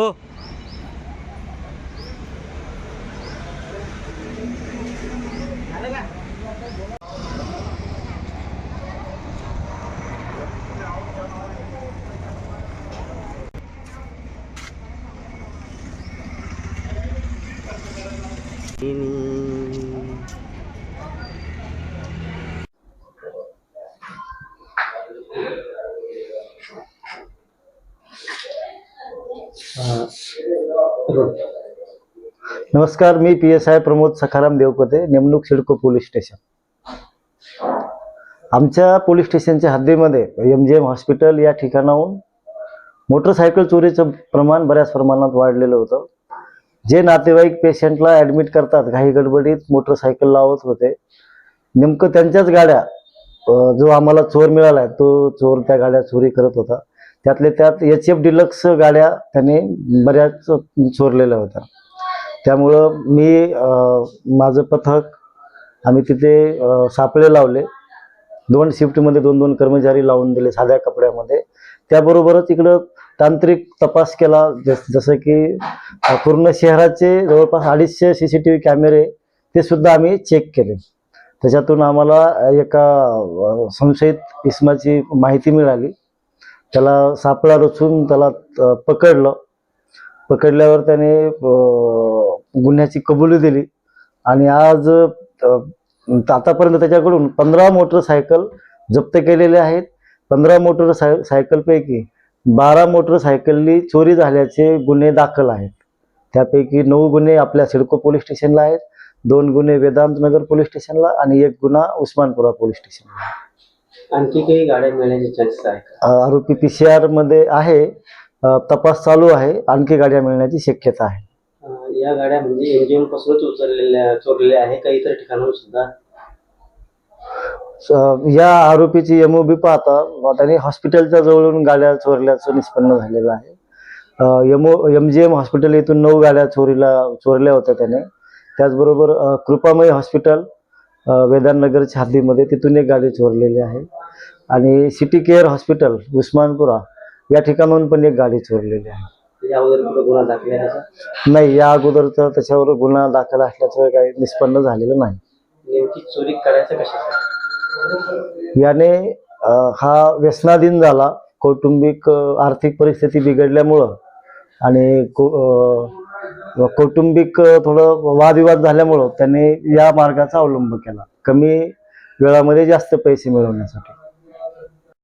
हो. नमस्कार, मी PSI प्रमोद सखाराम देवकते, नेमणूक सिडको पोलीस स्टेशन. आमच्या पोलीस स्टेशनच्या हद्दीमध्ये MGM हॉस्पिटल या ठिकाणाहून मोटरसायकल चोरीचं प्रमाण बऱ्याच प्रमाणात वाढलेलं होतं. जे नातेवाईक पेशंटला ॲडमिट करतात घाई गडबडीत मोटरसायकल लावत होते, नेमकं त्यांच्याच गाड्या जो आम्हाला चोर मिळाला तो चोर त्या गाड्या चोरी करत होता. त्यातले त्यात HF डिलक्स गाड्या त्याने बऱ्याच चोरलेल्या होत्या. त्यामुळं मी माझं पथक आम्ही तिथे सापळे लावले. 2 शिफ्टमध्ये 2-2 कर्मचारी लावून दिले साध्या कपड्यामध्ये. त्याबरोबरच इकडं तांत्रिक तपास केला, जसं की पूर्ण शहराचे जवळपास 250 CCTV कॅमेरे ते सुद्धा आम्ही चेक केले. त्याच्यातून आम्हाला एका संशयित इसमाची माहिती मिळाली. त्याला सापळा रचून त्याला पकडलं. पकडल्यावर त्याने गुन्ह्याची कबुली दिली आणि आज आतापर्यंत त्याच्याकडून 15 मोटरसायकल जप्त केलेले आहेत. 15 मोटरसायकलपैकी 12 मोटरसायकली चोरी झाल्याचे गुन्हे दाखल आहेत. त्यापैकी 9 गुन्हे आपल्या सिडको पोलीस स्टेशनला आहेत, 2 गुन्हे वेदांत नगर पोलीस स्टेशनला आणि 1 गुन्हा उस्मानपुरा पोलीस स्टेशनला. आणखी काही गाड्या मिळण्याचे चान्सेस आहे का? आरोपी PCR मध्ये आहे, तपास चालू आहे. आणखी गाड्या मिळण्याची शक्यता आहे. या गाड्या म्हणजे MGM पासूनच चोरलेल्या आहे का इतर ठिकाणाहून सुद्धा? या आरोपीची MOB पाहता त्याने हॉस्पिटलच्या जवळून गाड्या चोरल्याचं निष्पन्न झालेलं आहे. MGM हॉस्पिटल येथून 9 गाड्या चोरल्या होत्या त्याने. त्याचबरोबर कृपामयी हॉस्पिटल वेदांतनगरच्या हद्दीमध्ये तिथून 1 गाडी चोरलेली आहे आणि सिटी केअर हॉस्पिटल उस्मानपुरा या ठिकाणाहून पण 1 गाडी चोरलेली आहे. या अगोदर कुठे गुन्हा दाखल आहे? नाही, या अगोदरचं त्याच्यावर गुन्हा दाखल असल्याचं काही निष्पन्न झालेलं नाही. नेमकी चोरी करायचं कशासाठी? याने हा व्यसनाधीन झाला. कौटुंबिक आर्थिक परिस्थिती बिघडल्यामुळं आणि कौटुंबिक थोडं वादविवाद झाल्यामुळं त्याने या मार्गाचा अवलंब केला, कमी वेळामध्ये जास्त पैसे मिळवण्यासाठी.